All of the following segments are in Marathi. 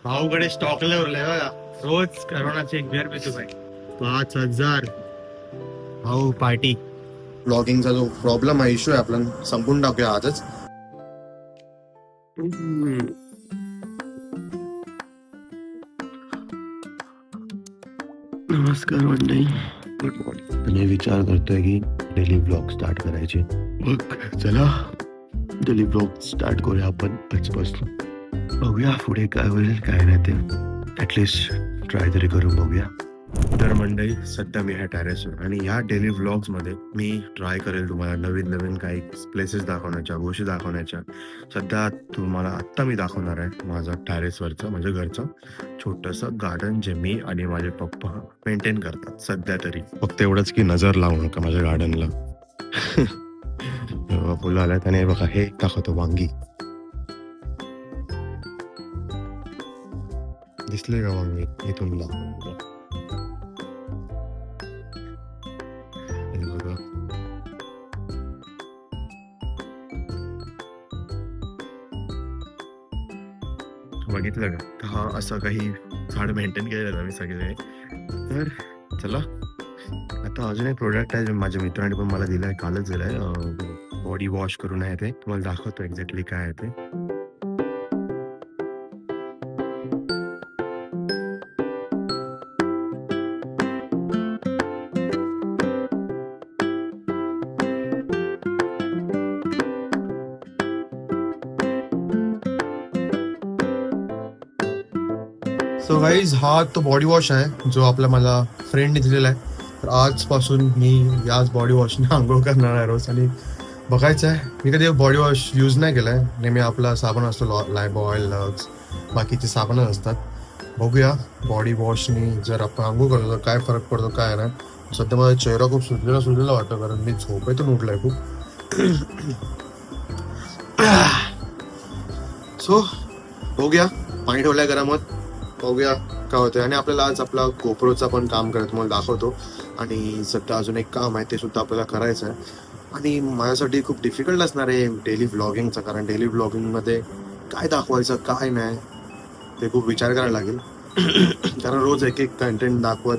भाऊकडे स्टॉक उरलाय बघा. रोज करोनाची एक बिअर पितो भाई. 5,000 भाऊ पार्टी. ब्लॉगिंगचा जो प्रॉब्लेम आहे, इश्यू आहे, आपण संपून टाकूया आजच. नमस्कार मंडळी, गुड मॉर्निंग. मी विचार करतोय की डेली ब्लॉग स्टार्ट करायचे. मग चला डेली ब्लॉग स्टार्ट करूया आपण आजपासून. बघूया पुढे काय होईल काय नाही ते, ऍटलिस्ट ट्राय तरी करून बघूया. तर मंडळी, सध्या मी ह्या टेरेसवर आणि ह्या डेली व्लॉग्स मध्ये मी ट्राय करेल तुम्हाला नवीन नवीन काही प्लेसेस दाखवण्याच्या, गोष्टी दाखवण्याच्या. सध्या तुम्हाला आत्ता मी दाखवणार आहे माझं टेरेसवरचं, म्हणजे घरचं छोटंसं गार्डन जे मी आणि माझे पप्पा मेंटेन करतात सध्या तरी. फक्त एवढंच की नजर लावू नका माझ्या गार्डनला. फुलं आल्यात आणि बघा हे दाखवतो वांगी. दिसले का वांगी? इथून दाखवतो. बघितलं का? हा असं काही झाड मेंटेन केलेलं आहे मी सगळे. तर चला, आता अजून एक प्रोडक्ट आहे जे माझ्या मित्राने पण मला दिलाय, कालच दिलाय. बॉडी वॉश करून आहे ते, तुम्हाला दाखवतो एक्झॅक्टली काय आहे ते. सो गाईज, हा तो बॉडी वॉश आहे जो आपला मला फ्रेंडने दिलेला आहे. तर आजपासून मी याच बॉडी वॉशने आंघोळ करणार आहे रोज. आणि बघायचं आहे, मी कधी बॉडी वॉश यूज नाही केला आहे. नेहमी आपला साबण असतो, लायबॉयल, लक्स, बाकीचे साबणच असतात. बघूया बॉडी वॉशने जर आपण आंघोळ करतो तर काय फरक पडतो काय नाही. सध्या माझा चेहरा खूप सुजलेला वाटतो, कारण मी झोपेतून उठलाय खूप. सो बघूया, पाणी ठेवलंय गरमत, बघूया काय होतं. आणि आपल्याला आज आपला गोप्रोचा पण काम करायचं मला दाखवतो. आणि सध्या अजून एक काम आहे ते सुद्धा आपल्याला करायचं आहे. आणि माझ्यासाठी खूप डिफिकल्ट असणार आहे डेली व्लॉगिंगचं, कारण डेली व्लॉगिंगमध्ये काय दाखवायचं काय नाही ते खूप विचार करायला लागेल. कारण रोज एक एक कंटेंट दाखवत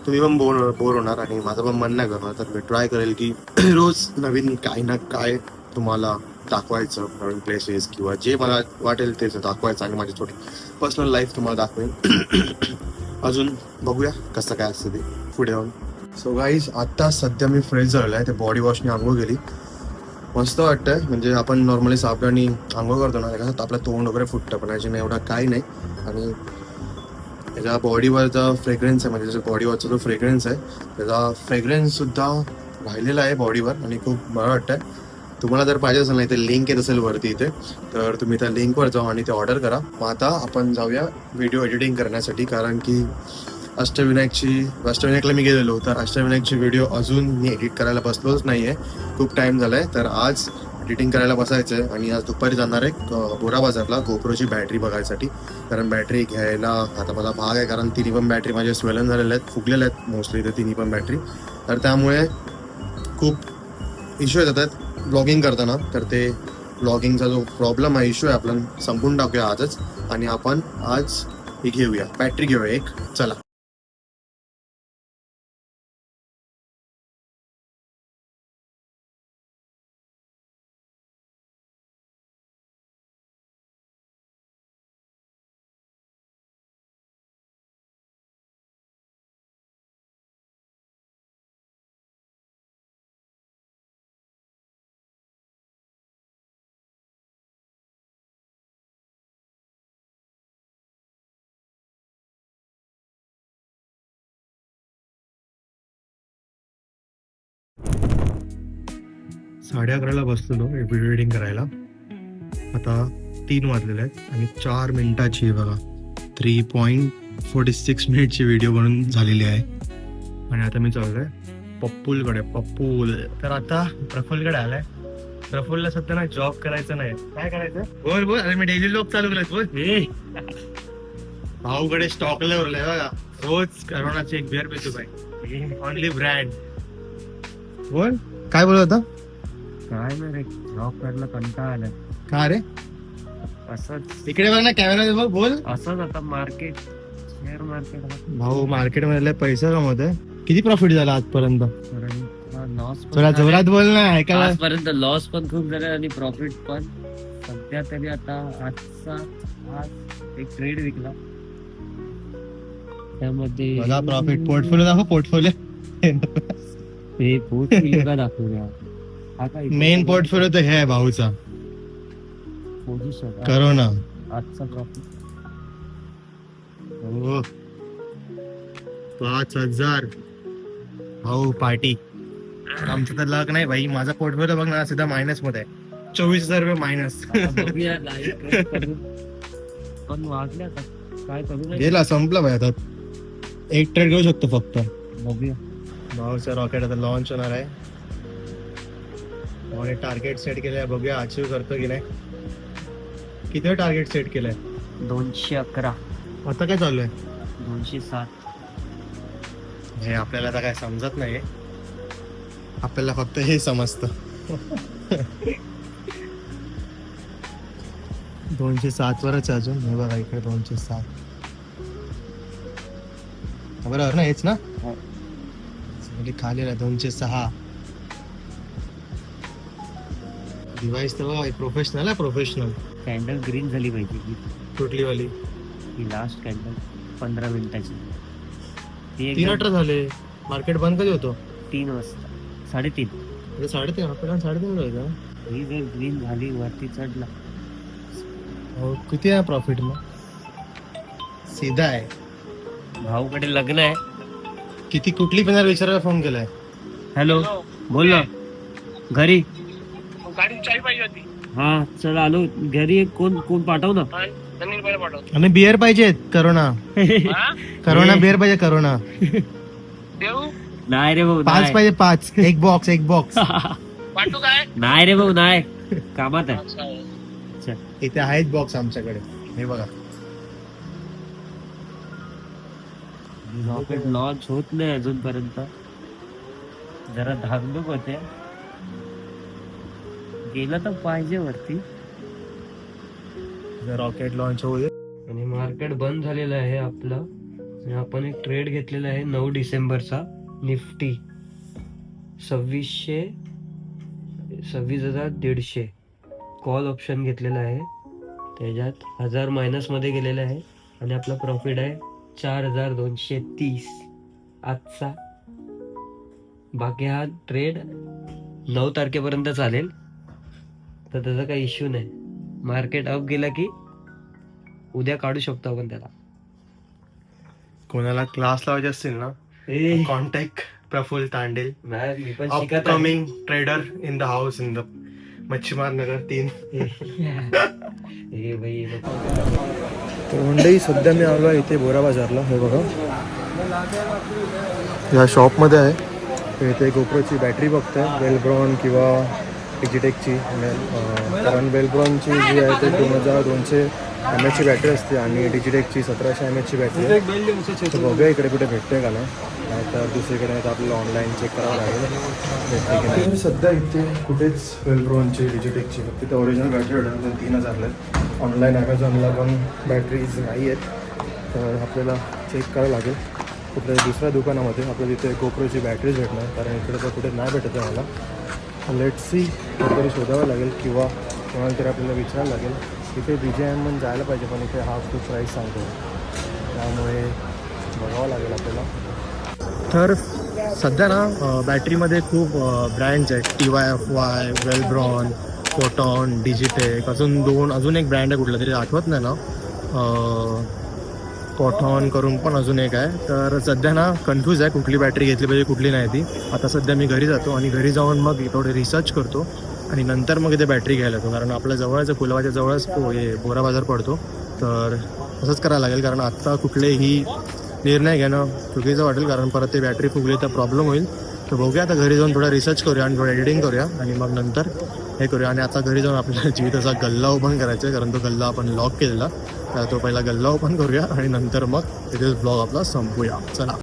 तुम्ही पण बोर होणार आणि माझं पण मन नाही करणार. तर मी ट्राय करेल की रोज नवीन काय ना काय तुम्हाला दाखवायचं, नवीन प्लेसेस किंवा जे मला वाटेल तेच दाखवायचं आणि माझी थोडी पर्सनल लाईफ तुम्हाला दाखवेल. अजून बघूया कसं काय असतं ते पुढे जाऊन. सो गाईज, आत्ता सध्या मी फ्रेश झालेला आहे. ते बॉडी वॉशने आंघोळ केली, मस्त वाटतंय. म्हणजे आपण नॉर्मली साबणाने आंघोळ करतो ना, कसं आपलं तोंड वगैरे फुटतं, पण याची नाही एवढा काही नाही. आणि त्याच्या बॉडीवरचा फ्रेग्रन्स आहे, म्हणजे त्याच्या बॉडीवरचा जो फ्रेग्रन्स आहे त्याचा फ्रेग्रन्स सुद्धा राहिलेला आहे बॉडीवर आणि खूप बरं वाटतंय. तुम्हाला जर पाहिजे असेल नाही तर लिंक येत असेल वरती इथे, तर तुम्ही त्या लिंकवर जाऊ आणि ते ऑर्डर करा. मग आता आपण जाऊया व्हिडिओ एडिटिंग करण्यासाठी, कारण की अष्टविनायकला मी गेलेलो, तर अष्टविनायकची व्हिडिओ अजून मी एडिट करायला बसलोच नाही आहे, खूप टाईम झाला आहे. तर आज एडिटिंग करायला बसायचं आहे आणि आज दुपारी जाणार आहे बोरा बाजारला गोप्रोची बॅटरी बघायसाठी. कारण बॅटरी घ्यायला आता मला भाग आहे, कारण तिन्ही पण बॅटरी माझे स्वेलन झालेल्या आहेत, फुगलेल्या आहेत मोस्टली ते तिन्ही पण बॅटरी. तर त्यामुळे खूप इश्यू येतात ब्लॉगिंग करताना. तर ते ब्लॉगिंगचा जो प्रॉब्लेम आहे, इश्यू आहे, आपण संपून टाकूया आजच. आणि आपण आज हे घेऊया, बॅटरी घेऊया एक. चला. साडे 11ला बसलेलो व्हिडिओ एडिटिंग करायला. आता 3 वाजलेले आहेत आणि 4 मिनिटाची बघा 3.46 मिनिटची व्हिडिओ बनून झालेली आहे. आणि आता मी चाललोय पप्पूलकडे. पप्पूल तर आता प्रफुल्लकडे आलाय. प्रफुल्लला सध्या ना जॉब करायचं नाही, काय करायचं बोल बोल. अरे मी डेली ब्लॉग चालू केलाय बोल. भाऊकडे स्टॉक उरलाय बघा. रोज करोनाची एक बिअर पितो भाई, ऑनली ब्रँड. बोल काय बोलत होता? काय नाही रे, जॉब करायला कंटाळा आलाय. का रे? असंच इकडे बघ ना कॅमेरा बघ बोल. असंच आता मार्केट शेअर मार्केट भाऊ मार्केट मध्ये पैसा कमवतोय. किती प्रॉफिट झाला आजपर्यंत? लॉस थोडा जोरात बोल ना ऐकायला. आजपर्यंत लॉस पण खूप झाले आणि प्रॉफिट पण. सध्या तरी आता आज एक ट्रेड विकला त्यामध्ये बघा प्रॉफिट. पोर्टफोलिओ दाखव पोर्टफोलिओ. ते पोर्टफोलिओ का दाखवूया. हा काय मेन पोर्टफोलिओ तर हे आहे भाऊचा. पोझिशन करोना. आजचा प्रॉफिट हो 5,000 भाऊ पार्टी. आमचं तर लक नाही भाई. माझा पोर्टफोलिओ बघ ना सीधा मायनस मध्ये आहे. 24,000 रुपये मायनस. बघूया live करू. पण वाढल्या का काय करू नाही. गेला संपला भाई. आता एक ट्रेड घेऊ शकतो फक्त. बघूया भाऊचा रॉकेट आता लॉन्च होणार आहे. भाऊने टार्गेट सेट केलंय. बघूया अचीव करतो की नाही. किती टार्गेट सेट केलंय? 211 आता काय चालू आहे? 207 हे आपल्याला आता काय समजत नाही. आपल्याला फक्त हे समजतं. 207 वरच आहे अजून. हे बघा इकडे 207. बरोबर ना हेच ना. हो. खाली आहे 206. डिव्हाइस तर बघा प्रोफेशनल आहे. प्रोफेशनल. कॅन्डल ग्रीन झाली पाहिजे ही. कुठली वाली? ही लास्ट कॅन्डल 15 मिनिटाची ती 3:18 झाले. मार्केट बंद कधी होतो? 3 वाजता 3:30. 3:30. आपल्याला 3:30 होतं. ही जर ग्रीन झाली वरती चढला हो किती आहे प्रॉफिट मग? सीधा आहे. भाऊकडे लग्न आहे. किती कुठली पण विचारायला फोन केलाय? हॅलो बोल ना. घरी हा चल आलो घरी. कोण कोण पाठव ना. आणि बिअर पाहिजेत. करोना. करोना बिअर पाहिजे. करोना नाही रे भाऊ 5 पाहिजे. 5. एक बॉक्स. नाही रे भाऊ नाही. कामात आहे. इथे आहेत बॉक्स आमच्याकडे. हे बघा. रॉकेट लॉन्च होत नाही अजूनपर्यंत. जरा धाकधूक होते. गेलं तर पाहिजे वरती. रॉकेट लॉन्च होऊ दे. आणि मार्केट बंद झालेलं आहे आपलं. आणि आपण एक ट्रेड घेतलेला आहे 9 डिसेंबरचा. निफ्टी 26,150 कॉल ऑप्शन घेतलेला आहे. त्याच्यात 1000 मायनस मध्ये गेलेला आहे. आणि आपला प्रॉफिट आहे 4,230 आजचा. बाकी हा ट्रेड 9 तारखेपर्यंत चालेल. तर त्याचा काही इश्यू नाही. मार्केट अप गेला की उद्या काढू शकतो आपण त्याला. कोणाला क्लास लावायचे असतील ना कॉन्टॅक्ट प्रफुल्ल तांडेल. नाही, मी पण शिकत आहे. Upcoming trader in the house in the मच्छीमार नगर 3. हे बाई तर मंडळी सध्या मी आलो आहे इथे बोरा बाजारला. हे बघा या शॉपमध्ये आहे. तर इथे गोप्रोची बॅटरी बघतोय. वेलब्रॉन किंवा डिजिटेकची. कारण वेलब्रॉनची जी आहे ते 2200 mAh ची बॅटरी असते आणि डिजिटेकची 1700 mAh ची बॅटरी. तर बघूया इकडे कुठे भेटते का नाही. तर दुसरीकडे तर आपल्याला ऑनलाईन चेक करावं लागेल भेटते की नाही. सध्या इथे कुठेच वेलब्रॉनची डिजिटेकची फक्त इथे ओरिजिनल बॅटरी भेटणार 3,000 ऑनलाईन ॲमेझॉनला पण बॅटरीज नाही आहेत. तर आपल्याला चेक करावं लागेल कुठल्या दुसऱ्या दुकानामध्ये आपल्याला तिथे गोप्रोची बॅटरीज भेटणार. कारण इकडे तर कुठे नाही भेटत आहे मला. लेट सी कुठेतरी शोधावं लागेल किंवा कोणाला तरी आपल्याला विचारायला लागेल. इथे BGM पण जायला पाहिजे पण इथे हाफ टू प्राईस सांगतो. त्यामुळे बघावं लागेल आपल्याला. तर सध्या ना बॅटरीमध्ये खूप ब्रँड्स आहेत. TYFY, वेलब्रॉन, फोटॉन, डिजिटेक. अजून एक ब्रँड आहे कुठला तरी आठवत नाही ना. पॉटॉन करून पण अजून एक आहे. तर सध्या ना कन्फ्यूज आहे कुठली बॅटरी घेतली पाहिजे कुठली नाही ती. आता सध्या मी घरी जातो आणि घरी जाऊन मग थोडे रिसर्च करतो आणि नंतर मग इथे बॅटरी घ्यायला येतो. कारण आपल्या जवळच कुलवाच्या जवळच हे बोरा बाजार पडतो. तर तसंच करायला लागेल. कारण आत्ता कुठलेही निर्णय घेणं चुकीचं वाटेल. कारण परत ते बॅटरी फुगली तर प्रॉब्लेम होईल. तर बघूया आता घरी जाऊन थोडा रिसर्च करूया आणि थोडं एडिटिंग करूया आणि मग नंतर हे करूया. आणि आता घरी जाऊन आपल्याला जीविताचा गल्ला ओपन करायचा आहे. कारण तो गल्ला आपण लॉक केलेला. तर तो पहिला गल्ला ओपन करूया आणि नंतर मग तिथे ब्लॉग आपला संपूया. चला.